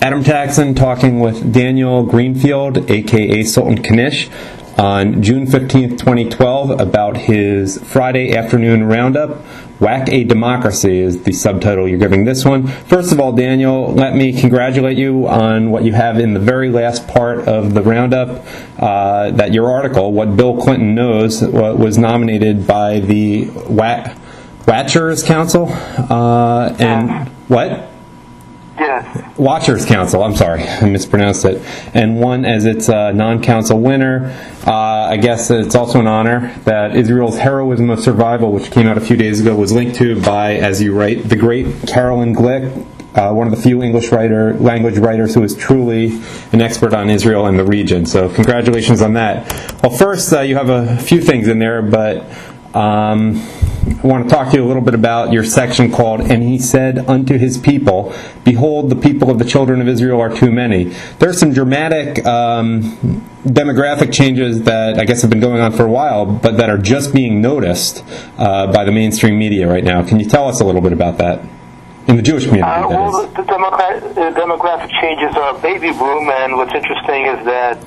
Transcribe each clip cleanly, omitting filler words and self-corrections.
Adam Taxin talking with Daniel Greenfield, a.k.a. Sultan Kanish, on June 15th, 2012, about his Friday afternoon roundup. Whack a Democracy is the subtitle you're giving this one. First of all, Daniel, let me congratulate you on what you have in the very last part of the roundup, that your article, What Bill Clinton Knows, was nominated by the Watchers Council, and what? Yes. Watchers Council, I'm sorry, I mispronounced it, and won as its non-council winner. I guess it's also an honor that Israel's Heroism of Survival, which came out a few days ago, was linked to by, as you write, the great Carolyn Glick, one of the few English language writers who is truly an expert on Israel and the region. So congratulations on that. Well, first, you have a few things in there, but I want to talk to you a little bit about your section called, "And he said unto his people, Behold, the people of the children of Israel are too many." There's some dramatic demographic changes that I guess have been going on for a while, but that are just being noticed by the mainstream media right now. Can you tell us a little bit about that? In the Jewish community, well, the demographic changes are a baby boom, and what's interesting is that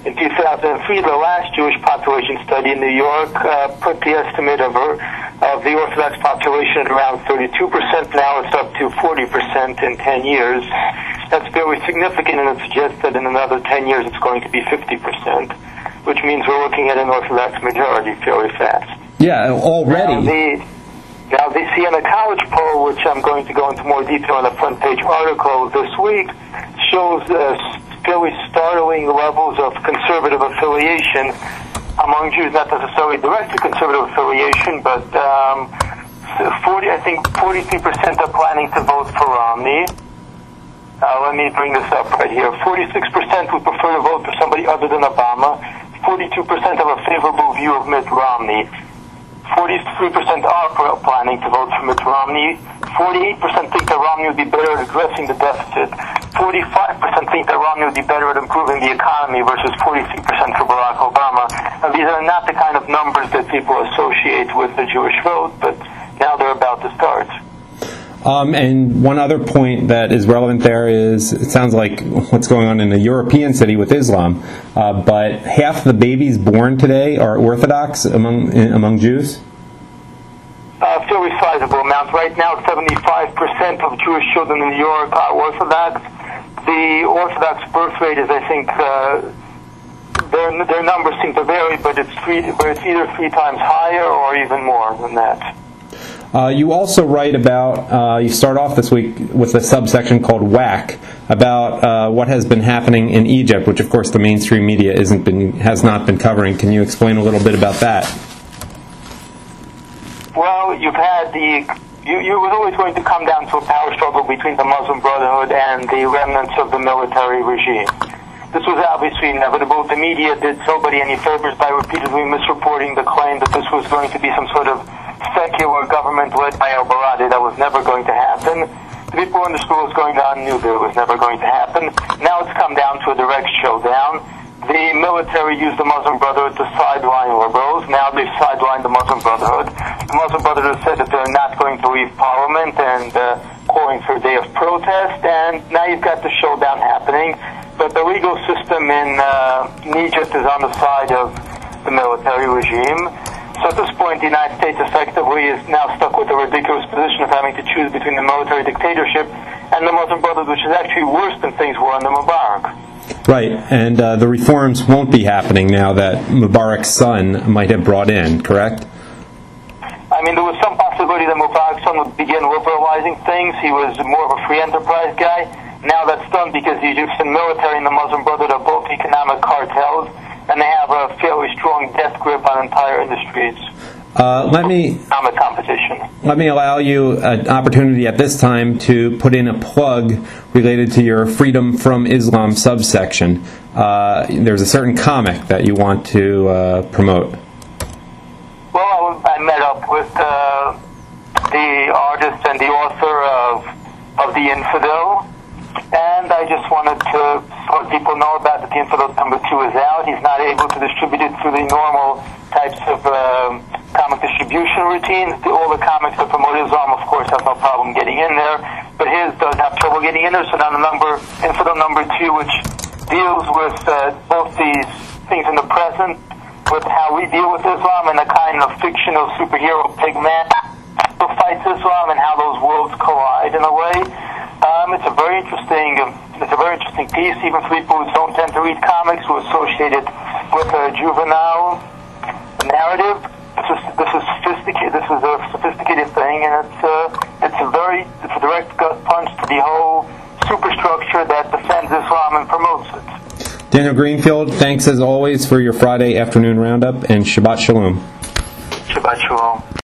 in 2003, the last Jewish population study in New York put the estimate of the Orthodox population at around 32%. Now it's up to 40% in 10 years. That's very significant, and it suggests that in another 10 years it's going to be 50%, which means we're looking at an Orthodox majority fairly fast. Yeah, already. Now, the Siena College poll, which I'm going to go into more detail in a front-page article this week, shows fairly startling levels of conservative affiliation among Jews, not necessarily directly conservative affiliation, but I think 43% are planning to vote for Romney. Let me bring this up right here. 46% would prefer to vote for somebody other than Obama. 42% have a favorable view of Mitt Romney. 43% are planning to vote for Mitt Romney. 48% think that Romney would be better at addressing the deficit. 45% think that Romney would be better at improving the economy versus 43% for Barack Obama. Now, these are not the kind of numbers that people associate with the Jewish vote, but now they're about to start. And one other point that is relevant there is, it sounds like what's going on in a European city with Islam, but half the babies born today are Orthodox among Jews? Fairly sizable amount. Right now, 75% of Jewish children in New York are Orthodox. The Orthodox birth rate is, I think, their numbers seem to vary, but it's either 3 times higher or even more than that. You also write about, you start off this week with a subsection called Whack, about what has been happening in Egypt, which of course the mainstream media has not been covering. Can you explain a little bit about that? Well, you've had you was always going to come down to a power struggle between the Muslim Brotherhood and the remnants of the military regime. This was obviously inevitable. The media did nobody any favors by repeatedly misreporting the claim that this was going to be some sort of secular government led by al-Baradi. That was never going to happen. The people in the schools going on knew that it was never going to happen. Now it's come down to a direct showdown. The military used the Muslim Brotherhood to sideline liberals. Now they've sidelined the Muslim Brotherhood. The Muslim Brotherhood said that they're not going to leave Parliament and calling for a day of protest. And now you've got the showdown happening. But the legal system in Egypt is on the side of the military regime. So at this point, the United States effectively is now stuck with the ridiculous position of having to choose between the military dictatorship and the Muslim Brotherhood, which is actually worse than things were under Mubarak. Right, and the reforms won't be happening now that Mubarak's son might have brought in, correct? I mean, there was some possibility that Mubarak's son would begin liberalizing things. He was more of a free enterprise guy. Now that's done because the Egyptian military and the Muslim Brotherhood are both economic cartels, and they have a fairly strong death grip on entire industries. Let me allow you an opportunity at this time to put in a plug related to your Freedom from Islam subsection. There's a certain comic that you want to promote. Well, I met up with the artist and the author of The Infidel, and I just wanted to let people know about that The Infidel #2 is out. He's not able to distribute it through the normal types of comic distribution routines. All the comics that promote Islam, of course, have no problem getting in there. but his does have trouble getting in there. So now incident number 2, which deals with both these things in the present, with how we deal with Islam and a kind of fictional superhero pigman who fights Islam and how those worlds collide in a way. It's a very interesting piece, even for people who don't tend to read comics, who are associated with a juvenile narrative. This is sophisticated. This is a sophisticated thing, and it's a direct gut punch to the whole superstructure that defends Islam and promotes it. Daniel Greenfield, thanks as always for your Friday afternoon roundup, and Shabbat Shalom. Shabbat Shalom.